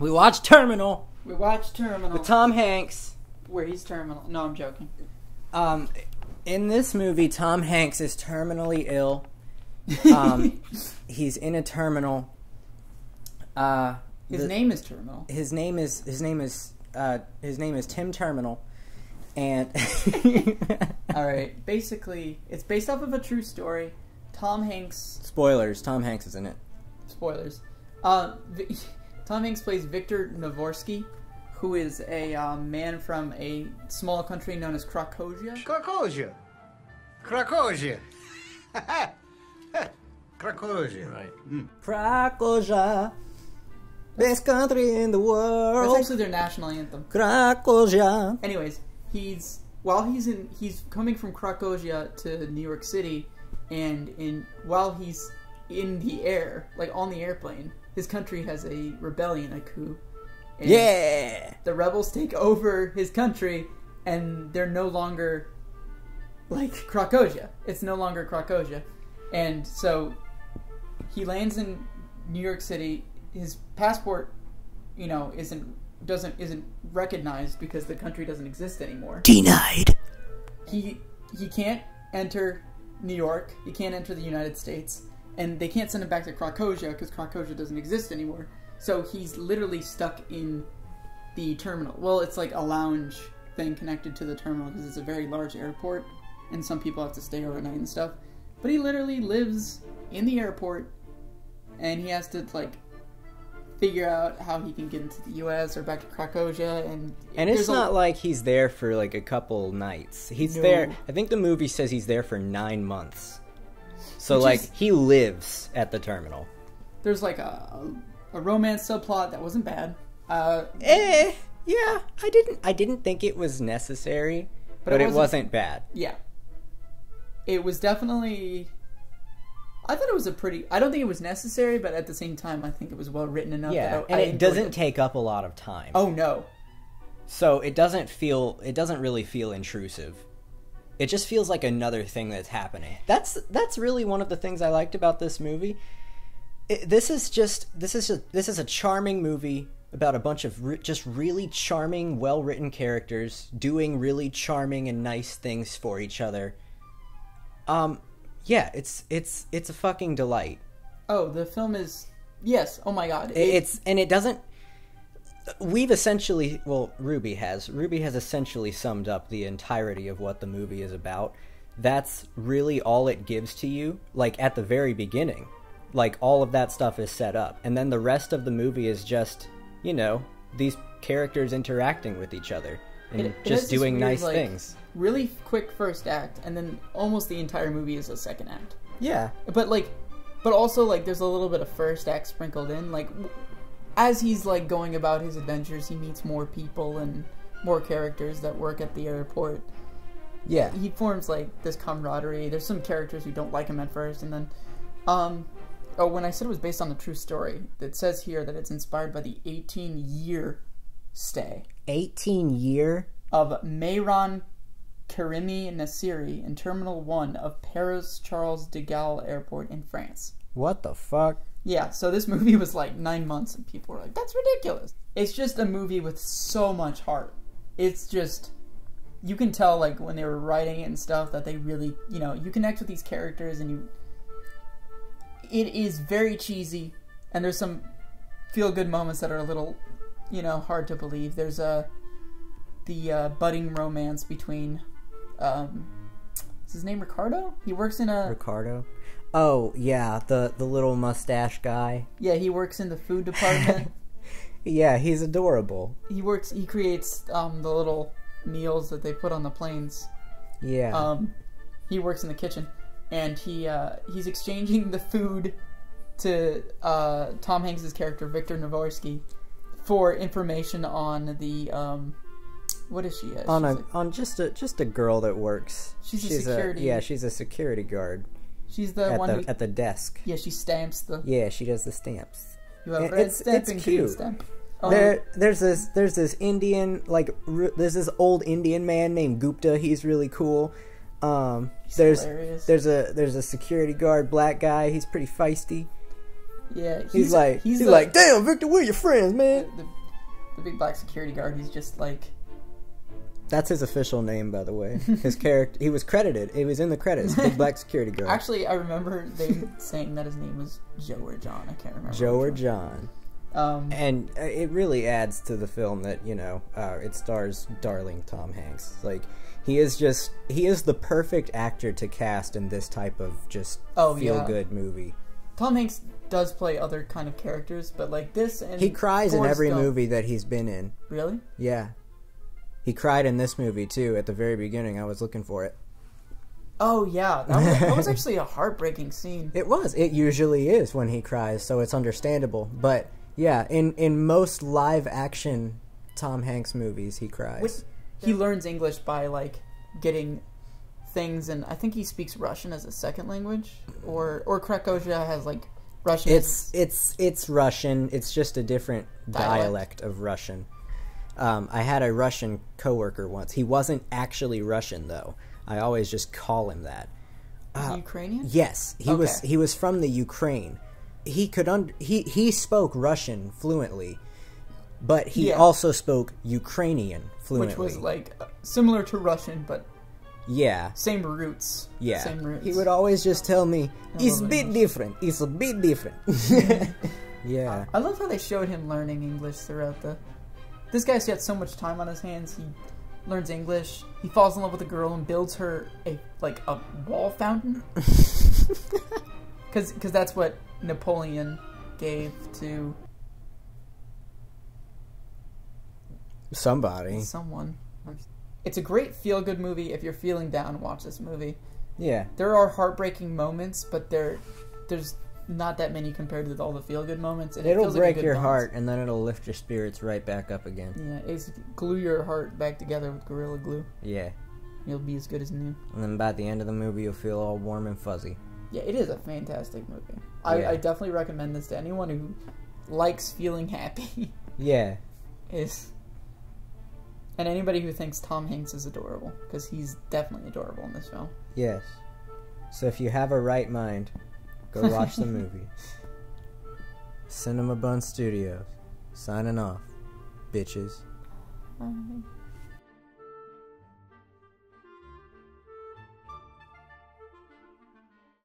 We watched Terminal. We watched Terminal. With Tom Hanks. Where he's terminal. No, I'm joking. In this movie, Tom Hanks is terminally ill. He's in a terminal. His name is Terminal. His name is Tim Terminal. And all right, basically, it's based off of a true story. Tom Hanks. Spoilers. Tom Hanks is in it. Spoilers. Tom Hanks plays Victor Navorsky, who is a man from a small country known as Krakozhia. Krakozhia. Krakozhia. Krakozhia. Right. Krakozhia. Best country in the world. That's actually their national anthem. Krakozhia. Anyways, he's coming from Krakozhia to New York City, and while he's in the air, like on the airplane, his country has a rebellion, a coup. And yeah! The rebels take over his country, and they're no longer like Krakozhia. It's no longer Krakozhia. And so he lands in New York City. His passport, isn't recognized because the country doesn't exist anymore. Denied. He can't enter New York. He can't enter the United States. And they can't send him back to Krakozhia because Krakozhia doesn't exist anymore. So he's literally stuck in the terminal. Well, it's like a lounge thing connected to the terminal because it's a very large airport, and some people have to stay overnight and stuff. But he literally lives in the airport, and he has to figure out how he can get into the U.S. or back to Krakozhia. And it's not like he's there for a couple nights. He's there. I think the movie says he's there for 9 months. So he lives at the terminal. There's a romance subplot that wasn't bad. Yeah, I didn't think it was necessary, but it wasn't bad. Yeah. It was definitely... I thought it was I don't think it was necessary, but at the same time, I think it was well written enough. Yeah, and it doesn't take up a lot of time. Oh, no. So it doesn't really feel intrusive. It just feels like another thing that's happening. That's really one of the things I liked about this movie. This is a charming movie about a bunch of just really charming, well-written characters doing really charming and nice things for each other. Yeah, it's a fucking delight. Oh, the film is... Yes, oh my god. It doesn't... We've essentially... Well, Ruby has essentially summed up the entirety of what the movie is about. That's really all it gives to you, at the very beginning. All of that stuff is set up. And then the rest of the movie is just, these characters interacting with each other. And just doing nice things. Really quick first act, and then almost the entire movie is a second act. Yeah. But also there's a little bit of first act sprinkled in. As he's going about his adventures, he meets more people and more characters that work at the airport. Yeah. He forms this camaraderie. There's some characters who don't like him at first, and then when I said it was based on a true story, it says here that it's inspired by the 18-year stay. 18-year? Of Mehran Karimi Nassiri in Terminal 1 of Paris Charles de Gaulle Airport in France. What the fuck? Yeah, so this movie was 9 months, and people were like, that's ridiculous. It's just a movie with so much heart. It's just... You can tell, when they were writing it and stuff, that they really, you connect with these characters, and it is very cheesy, and there's some feel-good moments that are a little, hard to believe. There's the budding romance between, is his name Ricardo? He works in a... Ricardo? Oh, yeah, the little mustache guy. Yeah, he works in the food department. Yeah, he's adorable. He creates, the little meals that they put on the planes. Yeah. He works in the kitchen, and he's exchanging the food to Tom Hanks' character, Victor Navorsky, for information on the, what is she? On just a girl that works. She's a security. She's a security guard. She's the one at the desk. Yeah, she stamps the. Yeah, she does the stamps. You have red stamp and green stamp. There's this Indian there's this old Indian man named Gupta. He's really cool. There's hilarious. there's a security guard, black guy. He's pretty feisty. Yeah, He's like, damn, Victor, we're your friends, man. The big black security guard. He's just like. That's his official name, by the way. His character, he was credited. It was in the credits. Big black security guard. Actually, I remember them saying that his name was Joe or John. I can't remember. Joe or John. And it really adds to the film that, it stars darling Tom Hanks. Like, he is the perfect actor to cast in this type of just feel-good movie. Tom Hanks does play other kind of characters, but like this and he cries in every movie that he's been in. Really? Yeah. He cried in this movie, too, at the very beginning. I was looking for it. Oh, yeah. That was actually a heartbreaking scene. It was. It usually is when he cries, so it's understandable. But, yeah, in most live-action Tom Hanks movies, he cries. He learns English by, like, getting things, and I think he speaks Russian as a second language. Or Krakosia has, like, Russian It's Russian. It's just a different dialect of Russian. I had a Russian coworker once. He wasn't actually Russian, though. I always just call him that. Is he Ukrainian? Yes, he was from the Ukraine. He spoke Russian fluently, but he also spoke Ukrainian fluently, which was like similar to Russian, but same roots. Yeah, same roots. He would always just tell me, "It's a bit different. It's a bit different." Yeah, I love how they showed him learning English throughout the. This guy's got so much time on his hands. He learns English. He falls in love with a girl and builds her a wall fountain. Because that's what Napoleon gave to someone. It's a great feel-good movie. If you're feeling down, watch this movie. Yeah. There are heartbreaking moments, but there's not that many compared to all the feel-good moments. And it'll break your heart, and then it'll lift your spirits right back up again. Yeah, it's glue your heart back together with Gorilla Glue. Yeah. You'll be as good as new. And then by the end of the movie, you'll feel all warm and fuzzy. Yeah, it is a fantastic movie. Yeah. I definitely recommend this to anyone who likes feeling happy. Yeah. And anybody who thinks Tom Hanks is adorable, because he's definitely adorable in this film. Yes. So if you have a right mind, go watch the movie. Cinema Bun Studios. Signing off, bitches. Bye.